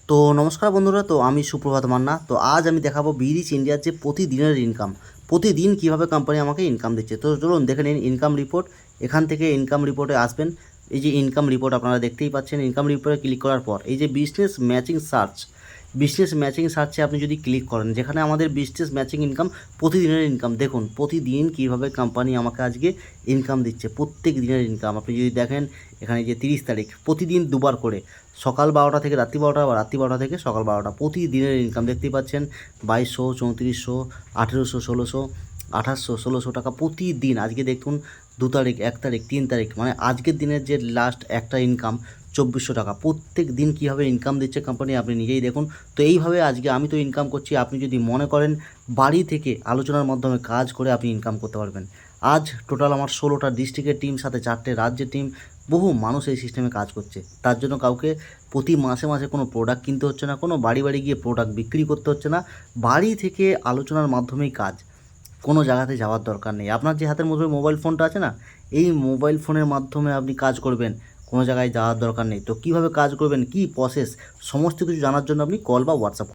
তো নমস্কার বন্ধুরা, তো আমি সুপ্রভাত মান্না। তো আজ আমি দেখাবো বিরিচ ইন্ডিয়ার যে প্রতিদিনের ইনকাম, প্রতিদিন কিভাবে কোম্পানি আমাকে ইনকাম দিচ্ছে। তো চলুন দেখে নিন ইনকাম রিপোর্ট। এখান থেকে ইনকাম রিপোর্টে আসবেন। এই যে ইনকাম রিপোর্ট আপনারা দেখতেই পাচ্ছেন। ইনকাম রিপোর্টে ক্লিক করার পর এই যে বিজনেস ম্যাচিং সার্চে আপনি যদি ক্লিক করেন, যেখানে আমাদের বিজনেস ম্যাচিং ইনকাম, প্রতিদিনের ইনকাম দেখুন, প্রতিদিন কিভাবে কোম্পানি আমাকে আজকে ইনকাম দিচ্ছে, প্রত্যেক দিনের ইনকাম। আপনি যদি দেখেন এখানে যে 30 তারিখ, প্রতিদিন দুবার করে, সকাল 12টা থেকে রাত্রি 12টা, বা রাত্রি 12টা থেকে সকাল 12টা, প্রতিদিনের ইনকাম দেখতেই পাচ্ছেন। 2200, 3400, 1800, 1600, 2800, 1600 টাকা প্রতিদিন। আজকে দেখুন 2 তারিখ, 1 তারিখ, 3 তারিখ, মানে আজকের দিনের যে লাস্ট একটা ইনকাম 2400 টাকা। প্রত্যেক দিন কীভাবে ইনকাম দিচ্ছে কোম্পানি আপনি নিজেই দেখুন। তো এইভাবে আজকে আমি তো ইনকাম করছি, আপনি যদি মনে করেন বাড়ি থেকে আলোচনার মাধ্যমে কাজ করে আপনি ইনকাম করতে পারবেন। আজ টোটাল আমার 16টা ডিস্ট্রিক্টের টিম, সাথে 4টে রাজ্যের টিম, বহু মানুষ এই সিস্টেমে কাজ করছে। তার জন্য কাউকে প্রতি মাসে মাসে কোনো প্রোডাক্ট কিনতে হচ্ছে না, কোনো বাড়ি বাড়ি গিয়ে প্রোডাক্ট বিক্রি করতে হচ্ছে না। বাড়ি থেকে আলোচনার মাধ্যমেই কাজ, কোনো জায়গাতে যাওয়ার দরকার নেই। আপনার যে হাতের মধ্যে মোবাইল ফোনটা আছে না, এই মোবাইল ফোনের মাধ্যমে আপনি কাজ করবেন, কোনো জায়গায় যাওয়ার দরকার নেই। তো কীভাবে কাজ করবেন, কী প্রসেস, সমস্ত কিছু জানার জন্য আপনি কল বা হোয়াটসঅ্যাপ